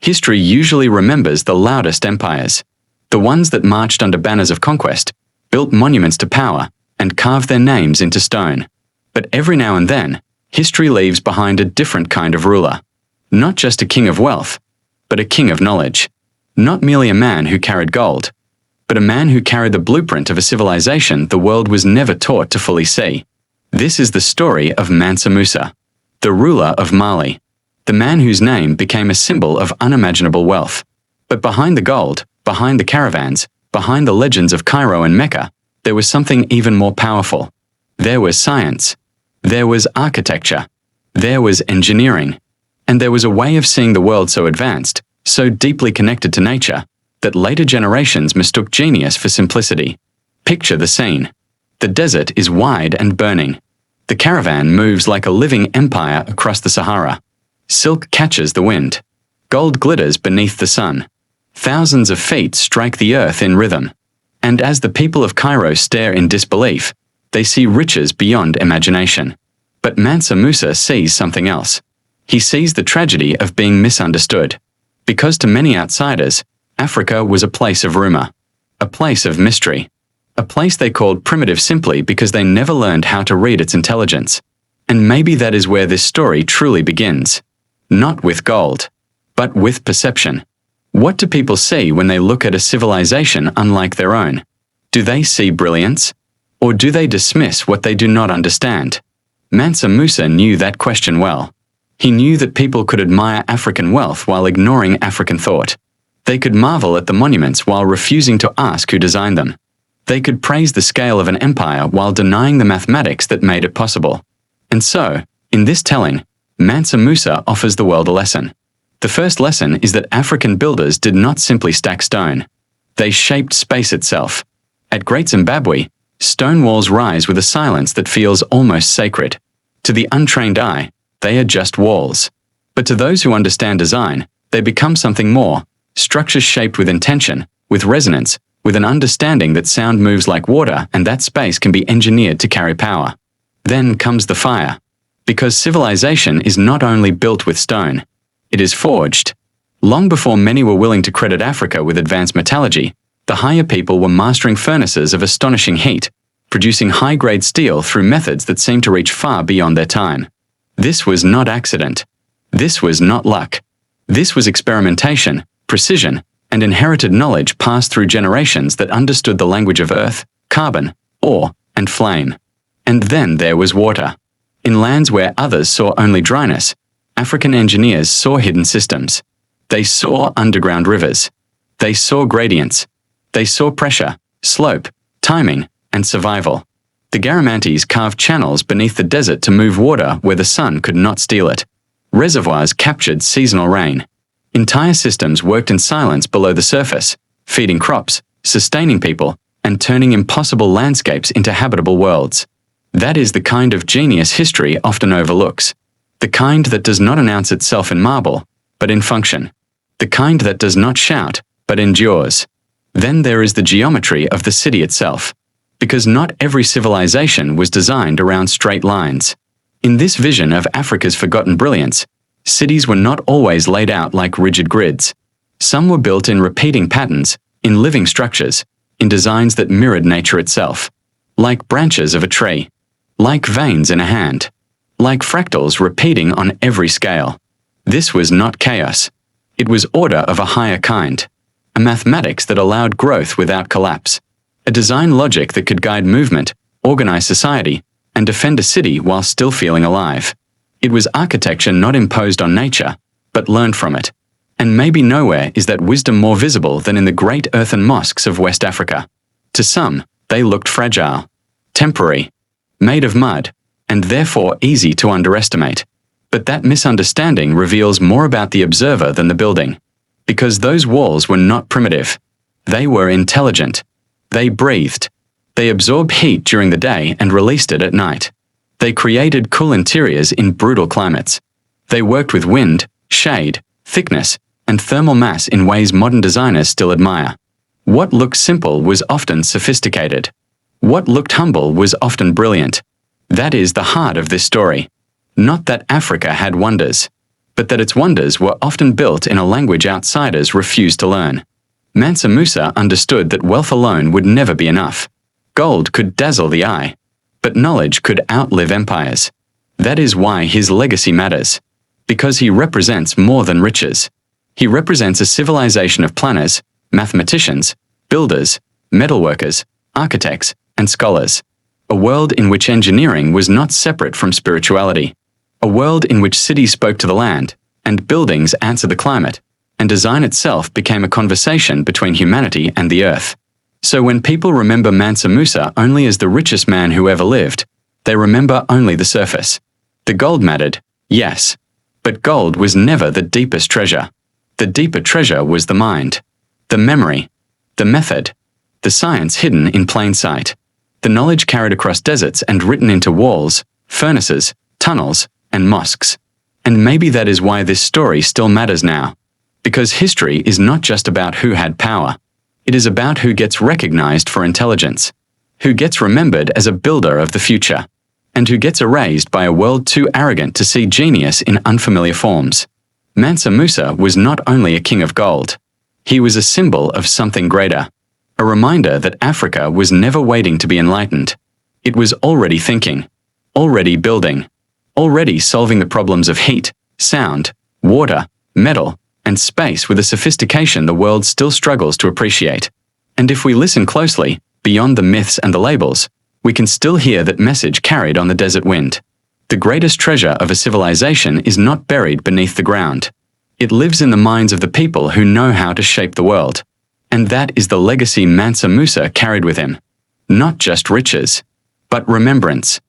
History usually remembers the loudest empires, the ones that marched under banners of conquest, built monuments to power, and carved their names into stone. But every now and then, history leaves behind a different kind of ruler. Not just a king of wealth, but a king of knowledge. Not merely a man who carried gold, but a man who carried the blueprint of a civilization the world was never taught to fully see. This is the story of Mansa Musa, the ruler of Mali, the man whose name became a symbol of unimaginable wealth. But behind the gold, behind the caravans, behind the legends of Cairo and Mecca, there was something even more powerful. There was science. There was architecture. There was engineering. And there was a way of seeing the world so advanced, so deeply connected to nature, that later generations mistook genius for simplicity. Picture the scene. The desert is wide and burning. The caravan moves like a living empire across the Sahara. Silk catches the wind. Gold glitters beneath the sun. Thousands of feet strike the earth in rhythm. And as the people of Cairo stare in disbelief, they see riches beyond imagination. But Mansa Musa sees something else. He sees the tragedy of being misunderstood. Because to many outsiders, Africa was a place of rumor, a place of mystery, a place they called primitive simply because they never learned how to read its intelligence. And maybe that is where this story truly begins. Not with gold, but with perception. What do people see when they look at a civilization unlike their own? Do they see brilliance? Or do they dismiss what they do not understand? Mansa Musa knew that question well. He knew that people could admire African wealth while ignoring African thought. They could marvel at the monuments while refusing to ask who designed them. They could praise the scale of an empire while denying the mathematics that made it possible. And so, in this telling, Mansa Musa offers the world a lesson. The first lesson is that African builders did not simply stack stone. They shaped space itself. At Great Zimbabwe, stone walls rise with a silence that feels almost sacred. To the untrained eye, they are just walls. But to those who understand design, they become something more, structures shaped with intention, with resonance, with an understanding that sound moves like water and that space can be engineered to carry power. Then comes the fire. Because civilization is not only built with stone, it is forged. Long before many were willing to credit Africa with advanced metallurgy, the Haya people were mastering furnaces of astonishing heat, producing high-grade steel through methods that seemed to reach far beyond their time. This was not accident. This was not luck. This was experimentation, precision, and inherited knowledge passed through generations that understood the language of earth, carbon, ore, and flame. And then there was water. In lands where others saw only dryness, African engineers saw hidden systems. They saw underground rivers. They saw gradients. They saw pressure, slope, timing, and survival. The Garamantes carved channels beneath the desert to move water where the sun could not steal it. Reservoirs captured seasonal rain. Entire systems worked in silence below the surface, feeding crops, sustaining people, and turning impossible landscapes into habitable worlds. That is the kind of genius history often overlooks. The kind that does not announce itself in marble, but in function. The kind that does not shout, but endures. Then there is the geometry of the city itself. Because not every civilization was designed around straight lines. In this vision of Africa's forgotten brilliance, cities were not always laid out like rigid grids. Some were built in repeating patterns, in living structures, in designs that mirrored nature itself. Like branches of a tree. Like veins in a hand. Like fractals repeating on every scale. This was not chaos. It was order of a higher kind. A mathematics that allowed growth without collapse. A design logic that could guide movement, organize society, and defend a city while still feeling alive. It was architecture not imposed on nature, but learned from it. And maybe nowhere is that wisdom more visible than in the great earthen mosques of West Africa. To some, they looked fragile, temporary, made of mud, and therefore easy to underestimate. But that misunderstanding reveals more about the observer than the building. Because those walls were not primitive. They were intelligent. They breathed. They absorbed heat during the day and released it at night. They created cool interiors in brutal climates. They worked with wind, shade, thickness, and thermal mass in ways modern designers still admire. What looked simple was often sophisticated. What looked humble was often brilliant. That is the heart of this story. Not that Africa had wonders, but that its wonders were often built in a language outsiders refused to learn. Mansa Musa understood that wealth alone would never be enough. Gold could dazzle the eye, but knowledge could outlive empires. That is why his legacy matters. Because he represents more than riches. He represents a civilization of planners, mathematicians, builders, metalworkers, architects, and scholars. A world in which engineering was not separate from spirituality. A world in which cities spoke to the land, and buildings answered the climate, and design itself became a conversation between humanity and the earth. So when people remember Mansa Musa only as the richest man who ever lived, they remember only the surface. The gold mattered, yes, but gold was never the deepest treasure. The deeper treasure was the mind, the memory, the method, the science hidden in plain sight, the knowledge carried across deserts and written into walls, furnaces, tunnels, and mosques. And maybe that is why this story still matters now. Because history is not just about who had power. It is about who gets recognized for intelligence, who gets remembered as a builder of the future, and who gets erased by a world too arrogant to see genius in unfamiliar forms. Mansa Musa was not only a king of gold. He was a symbol of something greater, a reminder that Africa was never waiting to be enlightened. It was already thinking, already building, already solving the problems of heat, sound, water, metal, and space with a sophistication the world still struggles to appreciate. And if we listen closely, beyond the myths and the labels, we can still hear that message carried on the desert wind. The greatest treasure of a civilization is not buried beneath the ground. It lives in the minds of the people who know how to shape the world. And that is the legacy Mansa Musa carried with him. Not just riches, but remembrance.